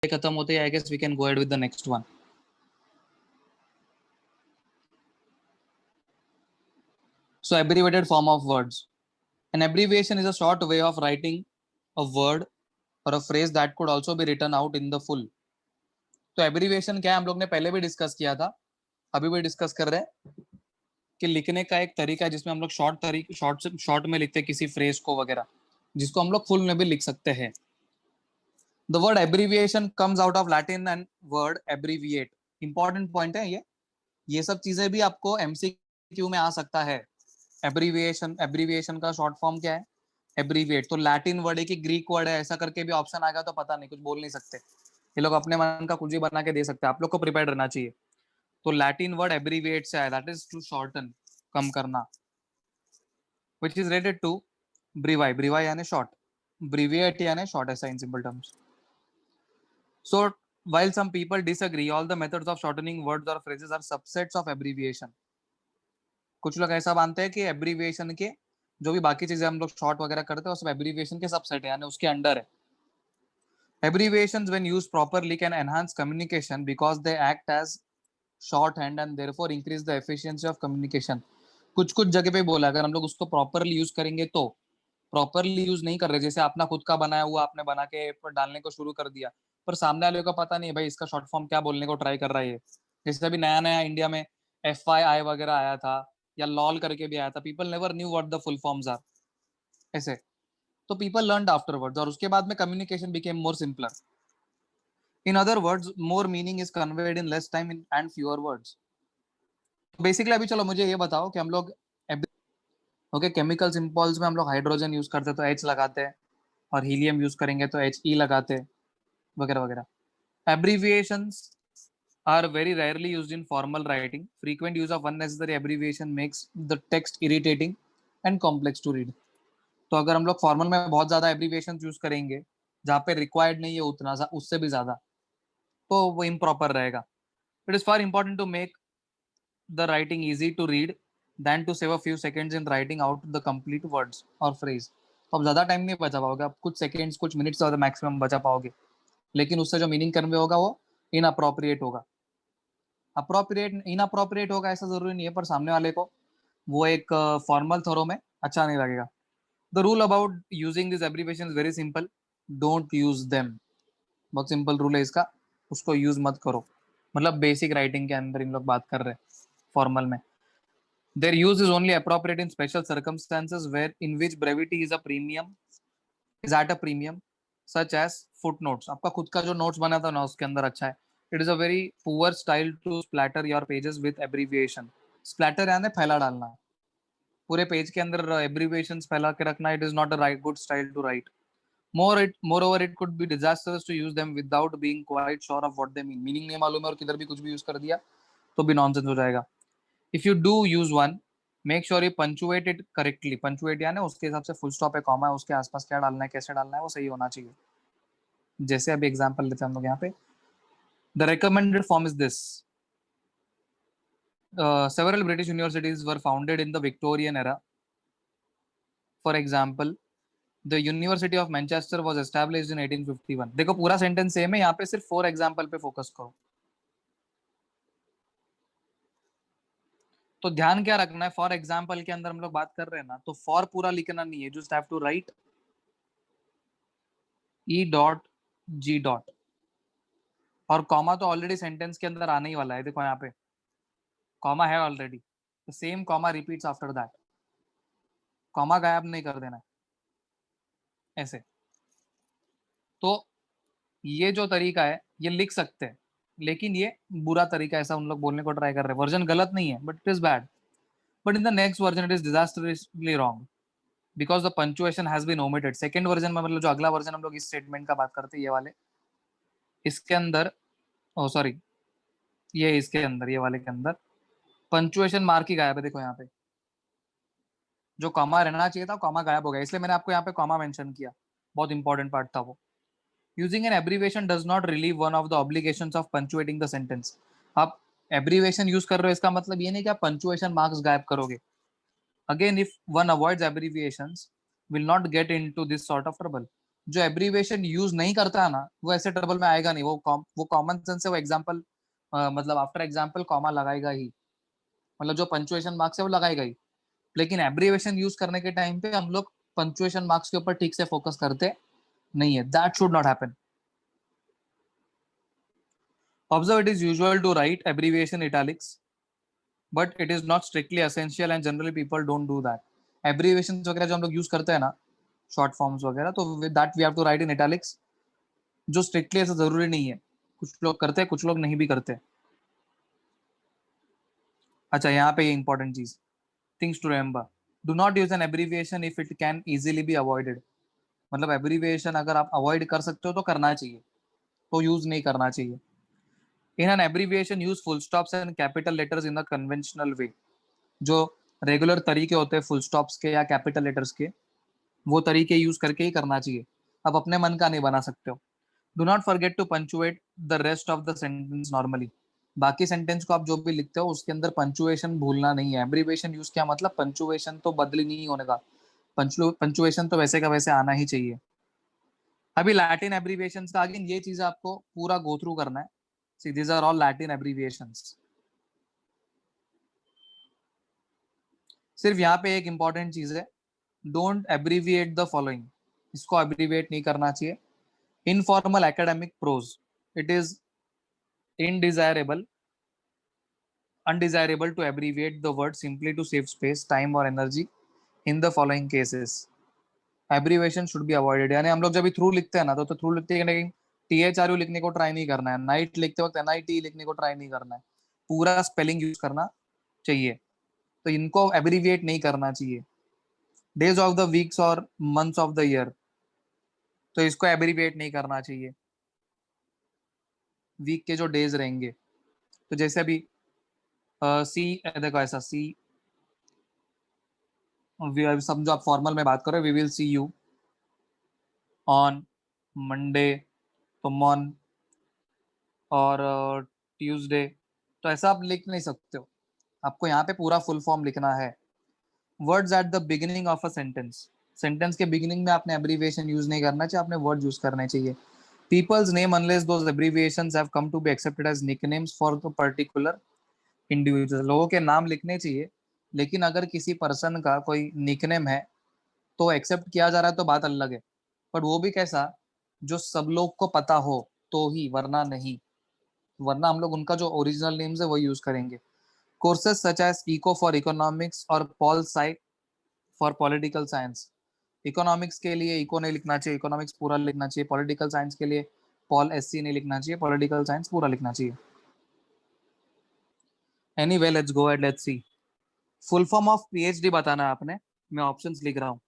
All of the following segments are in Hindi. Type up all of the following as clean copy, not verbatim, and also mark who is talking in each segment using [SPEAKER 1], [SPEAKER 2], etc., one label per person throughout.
[SPEAKER 1] खत्म होते हैं, I guess we can go ahead with the next one. So abbreviated form of words. An abbreviation is a short way of writing a word or a phrase that could also be written out in the full. तो एब्रीविएशन क्या है हम लोग ने पहले भी डिस्कस किया था, अभी भी डिस्कस कर रहे हैं कि लिखने का एक तरीका है जिसमें हम लोग शॉर्ट में लिखते हैं किसी फ्रेज को वगैरह, जिसको हम लोग फुल में भी लिख सकते हैं. The word abbreviation comes out of Latin and word abbreviate. Important point है ये सब चीजें भी आपको एमसीक्यू में आ सकता है. एब्रीविएशन का शॉर्ट फॉर्म क्या है? एब्रीविएट. तो लैटिन वर्ड है कि ग्रीक वर्ड है, ऐसा करके भी ऑप्शन आएगा तो पता नहीं, कुछ बोल नहीं सकते ये लोग, अपने मन का कुछ भी बना के दे सकते हैं. आप लोग को प्रिपेयर रहना चाहिए. तो लैटिन वर्ड एब्रीविएट से आया, दैट इज टू शॉर्टन, कम करना. Which is related to brevi. Brevi यानी शॉर्ट, ब्रीविएट यानी शॉर्ट, ऐसा in simple terms. So while some people disagree, all the methods of shortening words or phrases are subsets of abbreviation. कुछ लोग ऐसा मानते हैं कि एब्रीविएशन के जो भी बाकी चीजें हम लोग शॉर्ट वगैरह करते हैं वो सब एब्रीविएशन के सबसेट है, यानी उसके अंडर है. Abbreviations when used properly can enhance communication because they act as shorthand and therefore increase the efficiency of communication. कुछ कुछ जगह पे बोला अगर हम लोग उसको प्रॉपरली यूज करेंगे तो. प्रॉपरली यूज नहीं कर रहे, जैसे अपना खुद का बनाया हुआ आपने बना के डालने को शुरू कर दिया, पर सामने वाले को पता नहीं भाई इसका शॉर्ट फॉर्म क्या बोलने को ट्राई कर रहा है. जैसे अभी नया नया इंडिया में FYI वगैरह आया था या लॉल करके भी आया था, people never knew what the full forms are. ऐसे तो पीपल लर्नड आफ्टरवर्ड्स और उसके बाद में communication became more simpler. In other words more meaning is conveyed in less time and fewer words. Basically अभी चलो मुझे ये बताओ कि हम लोग ओके केमिकल सिंबल्स में हम लोग हाइड्रोजन यूज करते हैं तो H लगाते हैं, और हीलियम यूज करेंगे तो HE लगाते हैं, वगैरह वगैरह. Abbreviations are very rarely used in formal writing. Frequent use of unnecessary abbreviation makes the text irritating and complex to read. तो अगर हम लोग फॉर्मल में बहुत ज्यादा एब्रीविएशन यूज करेंगे जहाँ पे रिक्वायर्ड नहीं है उतना उससे भी ज्यादा, तो वो इम्प्रॉपर रहेगा. It is for important to make the writing easy to read than to save a few seconds in writing out the complete words और फ्रेज. तो अब ज्यादा टाइम नहीं बचा पाओगे आप, कुछ सेकंड्स कुछ मिनट्स ज्यादा मैक्सिमम बचा पाओगे, लेकिन उससे जो मीनिंग कन्वे होगा वो इनअप्रोप्रिएट होगा. अप्रोप्रिएट इनअप्रोप्रिएट होगा ऐसा जरूरी नहीं है, पर सामने वाले को वो एक फॉर्मल थोरो में अच्छा नहीं लगेगा. The rule about using this abbreviation is very simple. Don't use them. बहुत सिंपल रूल है इसका, उसको यूज मत करो. मतलब बेसिक राइटिंग के अंदर इन लोग बात कर रहे हैं फॉर्मल में. Their use is only appropriate in special circumstances where in which brevity is at a premium such as foot notes. आपका खुद का जो नोट्स बना था ना उसके अंदर अच्छा है. It is a very poor style to splatter your pages with abbreviation. Splatter यानी फैला डालना, पूरे पेज के अंदर एब्रीविएशंस फैला के रखना. It is not a right good style to write. Moreover, it could be disastrous to use them without being quite sure of what they mean. Meaning नहीं मालूम है और किधर भी कुछ भी यूज कर दिया तो भी नॉनसेंस हो जाएगा. If you do use one, make sure you punctuate it correctly. Punctuate यानी उसके हिसाब से फुल स्टॉप है, कॉमा है, उसके आसपास क्या डालना है, कैसे डालना है, वो सही होना चाहिए. जैसे अभी एग्जांपल लेते हैं हम लोग यहाँ पे. The recommended form is this. Several British universities were founded in the Victorian era. For example, The University of Manchester was established in 1851. देखो पूरा सेंटेंस सेम है, यहाँ पे सिर्फ फॉर एग्जाम्पल पे फोकस करो. तो ध्यान क्या रखना है, फॉर एग्जाम्पल के अंदर हम लोग बात कर रहे हैं ना, तो फॉर पूरा लिखना नहीं है, just have to right E.G. और कॉमा तो ऑलरेडी सेंटेंस के अंदर आने ही वाला है. देखो यहाँ पे कॉमा है ऑलरेडी, तो same comma repeats after that. Comma गायब नहीं कर देना है ऐसे. तो ये जो तरीका है ये लिख सकते हैं, लेकिन ये बुरा तरीका ऐसा उन लोग बोलने को ट्राई कर रहे हैं. वर्जन गलत नहीं है, but it is bad. But in the next version it is disastrously wrong because the punctuation has been omitted. Second version में, मतलब जो अगला वर्जन हम लोग इस स्टेटमेंट का बात करते हैं ये वाले, इसके अंदर सॉरी ये इसके अंदर, ये वाले के अंदर पंक्चुएशन मार्क ही गायब है. देखो यहाँ पे जो कॉमा रहना चाहिए था कॉमा गायब हो गया, इसलिए मैंने आपको यहाँ पे कॉमा मेंशन किया. बहुत इंपॉर्टेंट पार्ट था वो. Using an abbreviation does not relieve one of the obligations of punctuating the sentence. आप abbreviation यूज कर रहे हो इसका मतलब ये नहीं कि आप punctuation marks गायब करोगे. Again, if one avoids abbreviations, will not get into this sort of trouble. जो एब्रीविएशन यूज नहीं करता है ना, वो ऐसे ट्रबल में आएगा नहीं। वो कॉमन सेंस है, वो एग्जाम्पल मतलब आफ्टर एग्जाम्पल कॉमा लगाएगा ही, मतलब जो पंचुएशन मार्क्स है वो लगाएगा ही। लेकिन एब्रीविएशन यूज करने के टाइम पे हम लोग पंचुएशन मार्क्स के ऊपर ठीक से फोकस करते नहीं है। That should not happen. Observe, it is usual to write abbreviation italics, but it is not strictly essential and generally people don't do that. Abbreviations वगैरह जो हम लोग यूज करते हैं ना, शॉर्ट फॉर्म्स वगैरह, तो with that we have to write in italics, जो स्ट्रिक्टली ऐसा जरूरी नहीं है। कुछ लोग करते हैं, कुछ लोग नहीं भी करते। अच्छा, यहाँ पे ये इंपॉर्टेंट चीज, things to remember, do not use an abbreviation if it can easily be avoided. मतलब एब्रीविएशन अगर आप अवॉइड कर सकते हो तो करना चाहिए, तो यूज नहीं करना चाहिए। In an abbreviation use full stops and capital letters in the conventional way. जो रेगुलर तरीके होते हैं फुल स्टॉप्स के या कैपिटल लेटर्स के, वो तरीके यूज करके ही करना चाहिए। आप अपने मन का नहीं बना सकते हो। Do not forget to punctuate the rest of the sentence normally. बाकी सेंटेंस को आप जो भी लिखते हो उसके अंदर पंचुएशन भूलना नहीं है। एब्रीविएशन यूज किया मतलब पंचुएशन तो बदली नहीं होने का, पंचुएशन तो वैसे का वैसे आना ही चाहिए। अभी लैटिन एब्रीविएशन का आगे ये चीज आपको पूरा गो थ्रू करना है। See these are all Latin abbreviations. सिर्फ यहाँ पे एक इंपॉर्टेंट चीज है, डोंट एब्रीविएट द फॉलोइंग। इसको एब्रीविएट नहीं करना चाहिए। In formal academic prose, it is undesirable undesirable to abbreviate the word simply to save space, time or energy in the following cases. Abbreviation should be avoided। यानी हम लोग जब भी थ्रू लिखते हैं ना, तो थ्रू लिखते हैं, THRU लिखने को ट्राई नहीं करना है। नाइट लिखते वक्त NIT लिखने को ट्राई नहीं करना है। पूरा स्पेलिंग यूज करना चाहिए। तो इनको एब्रीविएट नहीं करना चाहिए। डेज ऑफ द वीक्स और मंथ्स ऑफ द ईयर, तो इसको एब्रीविएट नहीं करना चाहिए। वीक के जो डेज रहेंगे, तो जैसे अभी सी, देखो ऐसा सी, समझो आप फॉर्मल में बात करो, we will see you on Monday, तुम ऑन, और ट्यूसडे, तो ऐसा आप लिख नहीं सकते हो। आपको यहाँ पे पूरा फुल फॉर्म लिखना है। Words at the beginning of a sentence, sentence के बिगिनिंग में आपने एब्रीविएशन यूज नहीं करना चाहिए, आपने वर्ड यूज करने चाहिए। People's name unless those abbreviations have come to be accepted as nicknames for the particular individual. लोगों के नाम लिखने चाहिए, लेकिन अगर किसी पर्सन का कोई निकनेम है तो एक्सेप्ट किया जा रहा है तो बात अलग है। पर वो भी कैसा, जो सब लोग को पता हो तो ही, वरना नहीं। वरना हम लोग उनका जो ओरिजिनल नेम्स है वही यूज करेंगे। Courses such as eco for economics और pol psych for political science. Economics के लिए इको नहीं लिखना चाहिए, इकोनॉमिक्स पूरा लिखना चाहिए। पॉलिटिकल साइंस के लिए पॉल SC नहीं लिखना चाहिए, पॉलिटिकल साइंस पूरा लिखना चाहिए। Anyway let's go and let's see. Full form of PhD बताना है आपने, मैं ऑप्शंस लिख रहा हूँ।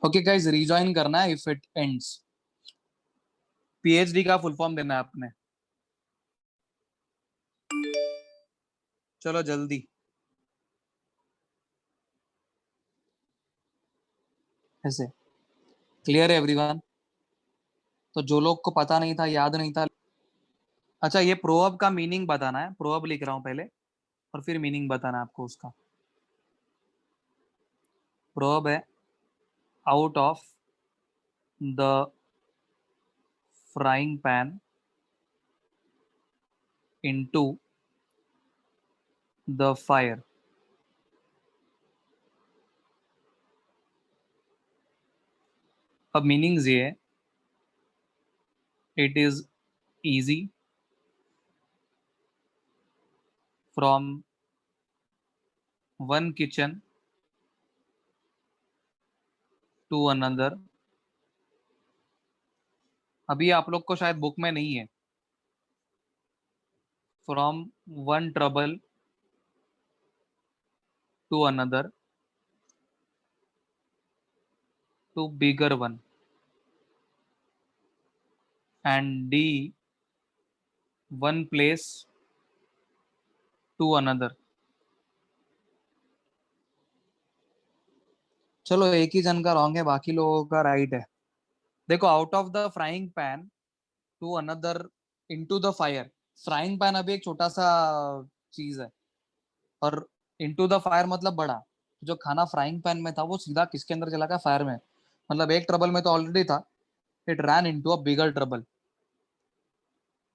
[SPEAKER 1] ओके गाइस, रिजॉइन करना है इफ इट एंड्स। PhD का फुल फॉर्म देना है आपने। चलो जल्दी। ऐसे क्लियर है एवरीवन? तो जो लोग को पता नहीं था, याद नहीं था। अच्छा, ये प्रोवर्ब का मीनिंग बताना है। प्रोवर्ब लिख रहा हूँ पहले, और फिर मीनिंग बताना है आपको उसका। प्रोवर्ब है, out of the frying pan into the fire. अब मीनिंग्स ये है, it is easy from one kitchen to another. अभी आप लोग को शायद बुक में नहीं है, from one trouble to another to bigger one, and D, one place to another. चलो एक ही जन का रॉन्ग है, बाकी लोगों का राइट है। देखो, out of the frying pan to another into the fire. Frying pan अभी एक छोटा सा चीज है, और इनटू द फायर मतलब बड़ा। जो खाना फ्राइंग पैन में था वो सीधा किसके अंदर चला गया? फायर में। मतलब एक ट्रबल में तो ऑलरेडी था, it ran into a bigger trouble.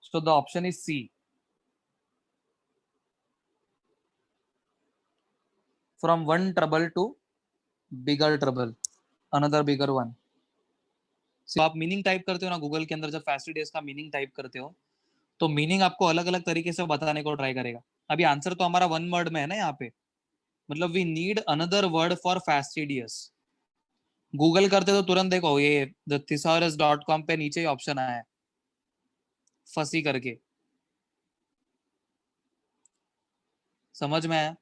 [SPEAKER 1] So the option is C, from one trouble to bigger trouble, another bigger one. तो आप मीनिंग टाइप करते हो ना गूगल के अंदर, जब फैस्टिडियस का मीनिंग टाइप करते हो तो मीनिंग आपको अलग अलग तरीके से बताने को ट्राई करेगा। अभी आंसर तो हमारा वन वर्ड में है ना यहाँ पे, मतलब we need another word for fastidious. Google करते तो तुरंत देखो ये द thesaurus.com पे नीचे ही ऑप्शन आया है फंसी करके। समझ में आया?